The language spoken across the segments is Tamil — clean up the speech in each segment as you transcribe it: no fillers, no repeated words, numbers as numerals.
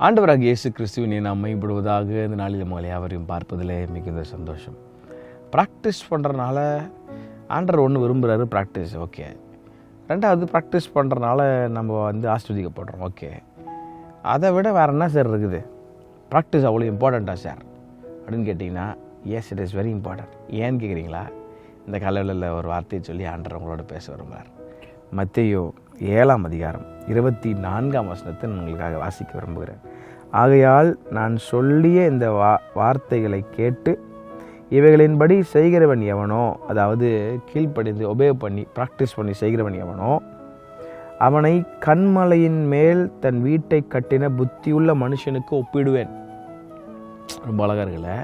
ஆண்டவராகிய இயேசு கிறிஸ்துவினை நாம் மைப்படுவதாக இந்த நாளில் உங்களை யாவரையும் பார்ப்பதிலே மிகுந்த சந்தோஷம். ப்ராக்டிஸ் பண்ணுறனால ஆண்டவர் ஒன்று விரும்புகிறாரு, ப்ராக்டிஸ் ஓகே. ரெண்டாவது ப்ராக்டிஸ் பண்ணுறனால நம்ம ஆஸ்வதிக்கப்படுறோம், ஓகே. அதை விட வேறு என்ன சார் இருக்குது? ப்ராக்டிஸ் அவ்வளோ இம்பார்ட்டண்ட்டா சார் அப்படின்னு கேட்டிங்கன்னா, yes, it is very important. ஏன்னு கேட்குறீங்களா? இந்த காலையில் ஒரு வார்த்தையை சொல்லி ஆண்டவர் உங்களோட பேச விரும்புகிறார். மத்தேயு 7ஆம் அதிகாரம் 24ஆம் வசனத்தை உங்களுக்காக வாசிக்க விரும்புகிறேன். ஆகையால் நான் சொல்லிய இந்த வார்த்தைகளை கேட்டு இவைகளின்படி செய்கிறவன் எவனோ, அதாவது கீழ்ப்படிந்து ஒபே பண்ணி ப்ராக்டிஸ் பண்ணி செய்கிறவன் எவனோ, அவனை கன்மலையின் மேல் தன் வீட்டை கட்டின புத்தியுள்ள மனுஷனுக்கு ஒப்பிடுவேன். ரொம்ப அழகாக இருக்குல்ல?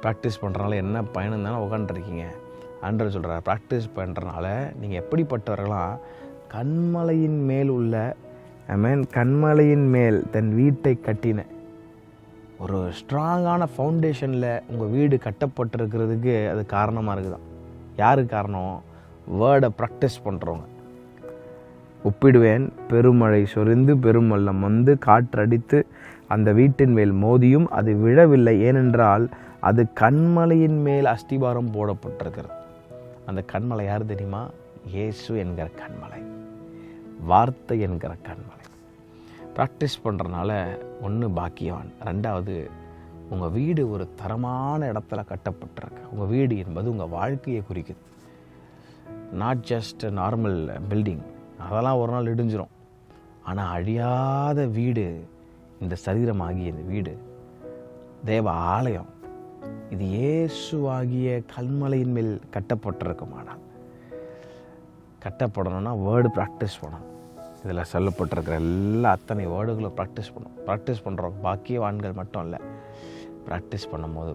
ப்ராக்டிஸ் பண்ணுறனால என்ன பயணம் தானே உட்காந்துருக்கீங்க. ஆண்டவர் சொல்கிறார், ப்ராக்டிஸ் பண்ணுறனால நீங்கள் எப்படிப்பட்டவர்களாம், கன்மலையின் மேல் உள்ள கன்மலையின் மேல் தன் வீட்டை கட்டின ஒரு ஸ்ட்ராங்கான ஃபவுண்டேஷனில் உங்கள் வீடு கட்டப்பட்டிருக்கிறதுக்கு அது காரணமாக இருக்குதான். யாருக்கு காரணம்? வேர்டை ப்ராக்டிஸ் பண்ணுறவங்க. ஒப்பிடுவேன், பெருமழை சொரிந்து பெருமல்லம் வந்து காற்றடித்து அந்த வீட்டின் மேல் மோதியும் அது விழவில்லை, ஏனென்றால் அது கன்மலையின் மேல் அஸ்திபாரம் போடப்பட்டிருக்கிறது. அந்த கன்மலை யார் தெரியுமா? இயேசு என்கிற கன்மலை, வார்த்தை என்கிற கன்மலை. ப்ராக்டிஸ் பண்ணுறனால ஒன்று பாக்கியவான், ரெண்டாவது உங்கள் வீடு ஒரு தரமான இடத்துல கட்டப்பட்டிருக்கு. உங்கள் வீடு என்பது உங்கள் வாழ்க்கையை குறிக்குது, நாட் ஜஸ்ட் நார்மல் பில்டிங். அதெல்லாம் ஒரு நாள் இடிஞ்சிரும். ஆனால் அழியாத வீடு இந்த சரீரமாகிய இந்த வீடு தேவ ஆலயம். இது இயேசுவாகிய கல்மலையின் மேல் கட்டப்பட்டிருக்குமானால், கட்டப்படணும்னா வேர்டு ப்ராக்டிஸ் பண்ணணும். இதில் சொல்லப்பட்டிருக்கிற எல்லா அத்தனை வேர்டுகளும் ப்ராக்டிஸ் பண்ணணும். ப்ராக்டிஸ் பண்ணுறோம் பாக்கியவான்கள் மட்டும் இல்லை. ப்ராக்டிஸ் பண்ணும்போது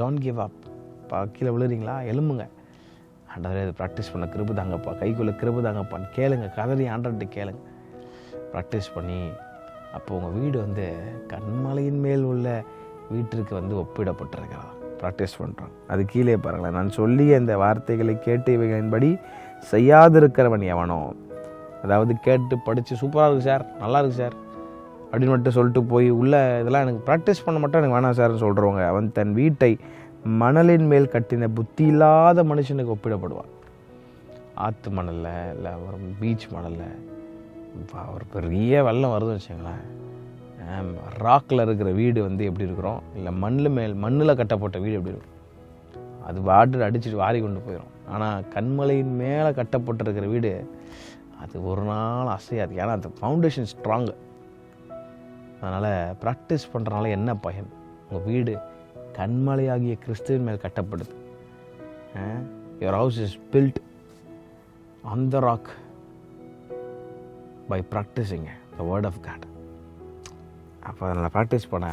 டோன்ட் கிவ் அப். கீழே விழுறீங்களா? எலும்புங்க. ஆண்டவரே, இது ப்ராக்டிஸ் பண்ண கிருபை தாங்கப்பா, கைக்குள்ளே கிருபை தாங்கப்பான்னு கேளுங்க. கதறி ஆண்டவர்கிட்ட கேளுங்க. ப்ராக்டிஸ் பண்ணி அப்போ உங்கள் வீடு கன்மலையின் மேல் உள்ள வீட்டிற்கு ஒப்பிடப்பட்டிருக்கிறதா. ப்ராக்டிஸ் பண்ணுறோம். அது கீழே பாருங்களேன், நான் சொல்லிய இந்த வார்த்தைகளை கேட்டு இவைகளின்படி செய்யாதிருக்கிறவன் எவனோ, அதாவது கேட்டு படித்து சூப்பராக இருக்குது சார், நல்லா இருக்குது சார் அப்படின்னு மட்டும் சொல்லிட்டு போய் உள்ள இதெல்லாம் எனக்கு ப்ராக்டிஸ் பண்ண மட்டும் எனக்கு வேணாம் சார்னு சொல்கிறவங்க, அவன் தன் வீட்டை மணலின் மேல் கட்டின புத்தி இல்லாத மனுஷனுக்கு ஒப்பிடப்படுவான். ஆற்று மணலில் இல்லை ஒரு பீச் மணலில் ஒரு பெரிய வெள்ளம் வருதுன்னு வச்சுங்களேன், ராக்கில் இருக்கிற வீடு எப்படி இருக்கிறோம், இல்லை மண்ணில் கட்டப்பட்ட வீடு எப்படி இருக்கும்? அது வாட்டர் அடிச்சுட்டு வாரி கொண்டு போயிடும். ஆனால் கன்மலையின் மேலே கட்டப்பட்டிருக்கிற வீடு அது ஒரு நாள் அசையாது. ஏன்னா அந்த ஃபவுண்டேஷன் ஸ்ட்ராங்கு. அதனால் ப்ராக்டிஸ் பண்ணுறதுனால என்ன பயன்? உங்கள் வீடு கன்மலையாகிய கிறிஸ்துவின் மேல் கட்டப்படுது. Your house is built on the rock by practising the word of God. அப்போ அதனால் ப்ராக்டிஸ் பண்ண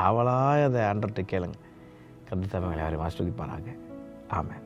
அவளாக அதை ஆண்டவர்கிட்ட கேளுங்க. கர்த்தர் தாமே யாரையும் ஆசீர்வதிப்பாராக. ஆமென்.